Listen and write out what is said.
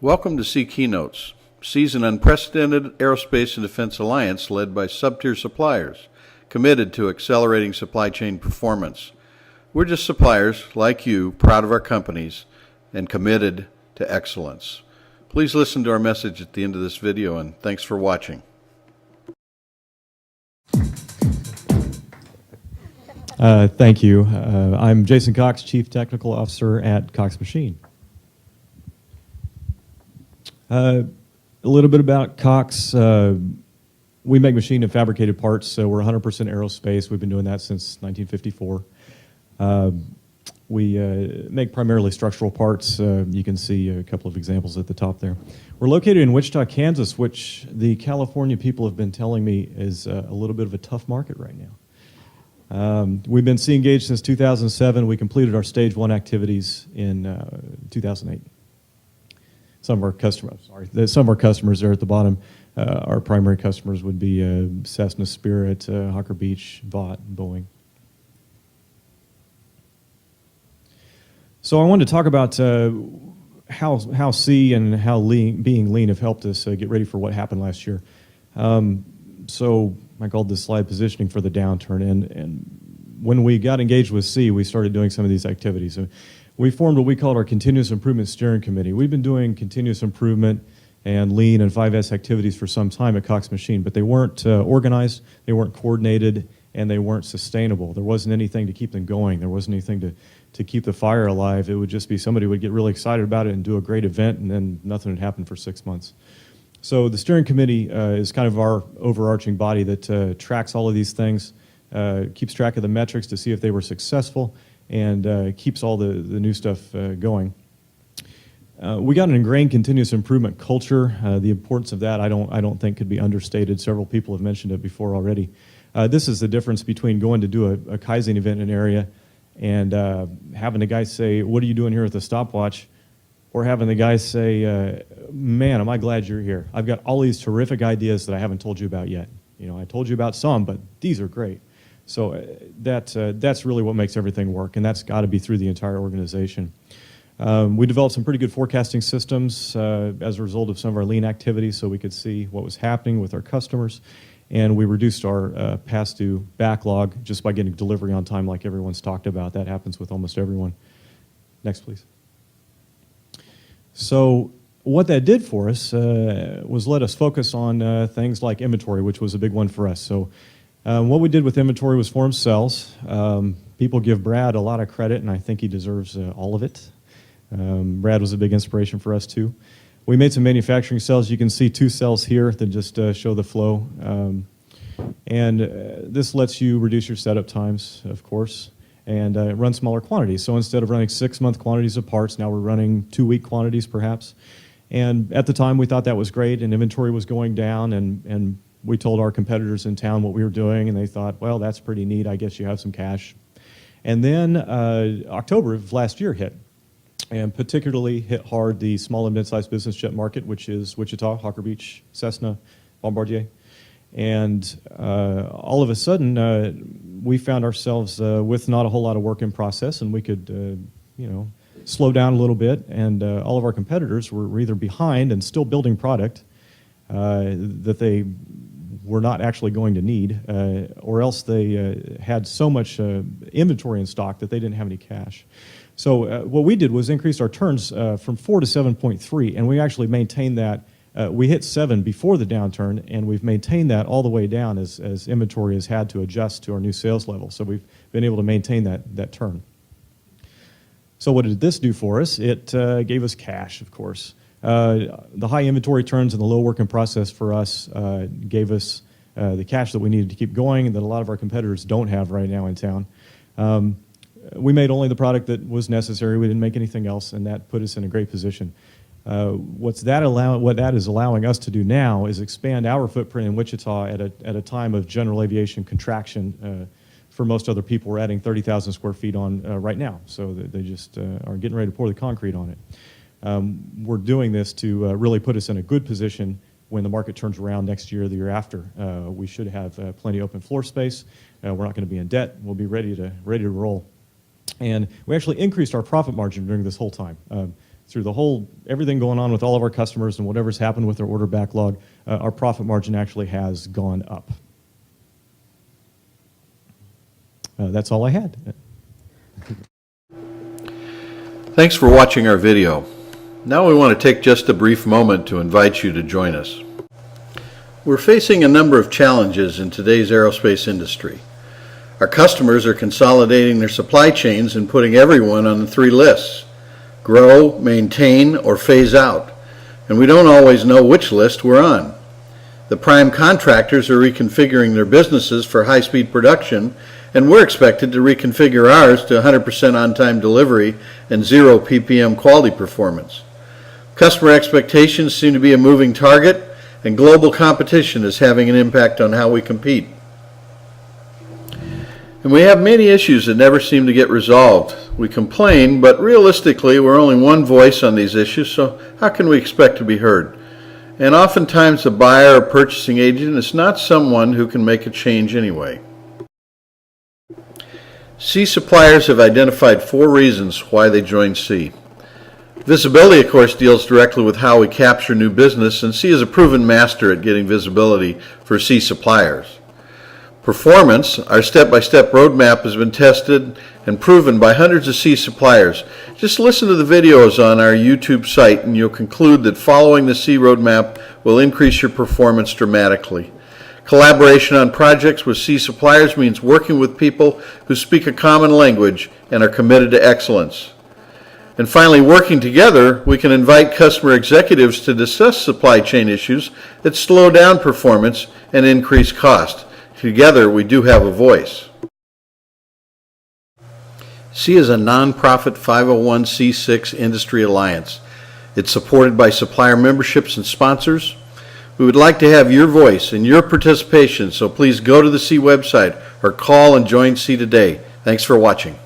Welcome to C Keynotes. C's an unprecedented aerospace and defense alliance led by sub-tier suppliers, committed to accelerating supply chain performance. We're just suppliers, like you, proud of our companies, and committed to excellence. Please listen to our message at the end of this video, and thanks for watching. Thank you. I'm Jason Cox, Chief Technical Officer at Cox Machine. A little bit about Cox. We make machined and fabricated parts, so we're 100% aerospace. We've been doing that since 1954. We make primarily structural parts. You can see a couple of examples at the top there. We're located in Wichita, Kansas, which the California people have been telling me is a little bit of a tough market right now. We've been C-engaged since 2007. We completed our Stage 1 activities in 2008. Some of our customers there at the bottom, our primary customers would be Cessna, Spirit, Hawker Beach, Vought, Boeing. So I wanted to talk about how C and how being lean have helped us get ready for what happened last year. So I called this slide positioning for the downturn, and when we got engaged with C, we started doing some of these activities. So we formed what we called our Continuous Improvement Steering Committee. We've been doing continuous improvement and lean and 5S activities for some time at Cox Machine, but they weren't organized, they weren't coordinated, and they weren't sustainable. There wasn't anything to keep them going. There wasn't anything to keep the fire alive. It would just be somebody would get really excited about it and do a great event, and then nothing would happen for 6 months. So the steering committee is kind of our overarching body that tracks all of these things, keeps track of the metrics to see if they were successful, and keeps all the new stuff going. We got an ingrained continuous improvement culture. The importance of that I don't think could be understated. Several people have mentioned it before already. This is the difference between going to do a Kaizen event in an area and having the guy say, "What are you doing here with the stopwatch?" Or having the guy say, "Man, am I glad you're here. I've got all these terrific ideas that I haven't told you about yet. You know, I told you about some, but these are great." So that's really what makes everything work, and that's got to be through the entire organization. We developed some pretty good forecasting systems as a result of some of our lean activities, so we could see what was happening with our customers, and we reduced our past due backlog just by getting delivery on time like everyone's talked about. That happens with almost everyone. Next, please. So what that did for us was let us focus on things like inventory, which was a big one for us. So what we did with inventory was form cells. People give Brad a lot of credit, and I think he deserves all of it. Brad was a big inspiration for us, too. We made some manufacturing cells. You can see 2 cells here that just show the flow. And this lets you reduce your setup times, of course, and run smaller quantities. So instead of running 6-month quantities of parts, now we're running 2-week quantities, perhaps. And at the time, we thought that was great, and inventory was going down, and we told our competitors in town what we were doing, and they thought, well, that's pretty neat. I guess you have some cash. And then October of last year hit, and particularly hit hard the small and mid-sized business jet market, which is Wichita, Hawker Beach, Cessna, Bombardier. And all of a sudden, we found ourselves with not a whole lot of work in process, and we could, slow down a little bit. And all of our competitors were either behind and still building product that they were not actually going to need, or else they had so much inventory in stock that they didn't have any cash. So what we did was increase our turns from 4 to 7.3, and we actually maintained that. We hit 7 before the downturn, and we've maintained that all the way down as inventory has had to adjust to our new sales level. So we've been able to maintain that turn. So what did this do for us? It gave us cash, of course. The high inventory turns and the low work in process for us gave us the cash that we needed to keep going and that a lot of our competitors don't have right now in town. We made only the product that was necessary. We didn't make anything else, and that put us in a great position. What that is allowing us to do now is expand our footprint in Wichita at a time of general aviation contraction. For most other people, we're adding 30,000 square feet on right now, so they just are getting ready to pour the concrete on it. We're doing this to really put us in a good position when the market turns around next year or the year after. We should have plenty of open floor space. We're not going to be in debt. We'll be ready to roll. And we actually increased our profit margin during this whole time. through everything going on with all of our customers and whatever's happened with their order backlog, our profit margin actually has gone up. That's all I had. Thanks for watching our video. Now we want to take just a brief moment to invite you to join us. We're facing a number of challenges in today's aerospace industry. Our customers are consolidating their supply chains and putting everyone on the 3 lists: grow, maintain, or phase out. And we don't always know which list we're on. The prime contractors are reconfiguring their businesses for high-speed production, and we're expected to reconfigure ours to 100% on-time delivery and 0 PPM quality performance. Customer expectations seem to be a moving target, and global competition is having an impact on how we compete. And we have many issues that never seem to get resolved. We complain, but realistically, we're only one voice on these issues, so how can we expect to be heard? And oftentimes the buyer or purchasing agent is not someone who can make a change anyway. C suppliers have identified 4 reasons why they joined C. Visibility, of course, deals directly with how we capture new business, and C is a proven master at getting visibility for C suppliers. Performance, our step-by-step roadmap has been tested and proven by hundreds of C suppliers. Just listen to the videos on our YouTube site and you'll conclude that following the C roadmap will increase your performance dramatically. Collaboration on projects with C suppliers means working with people who speak a common language and are committed to excellence. And finally, working together, we can invite customer executives to discuss supply chain issues that slow down performance and increase cost. Together, we do have a voice. C is a nonprofit 501c6 industry alliance. It's supported by supplier memberships and sponsors. We would like to have your voice and your participation, so please go to the C website or call and join C today. Thanks for watching.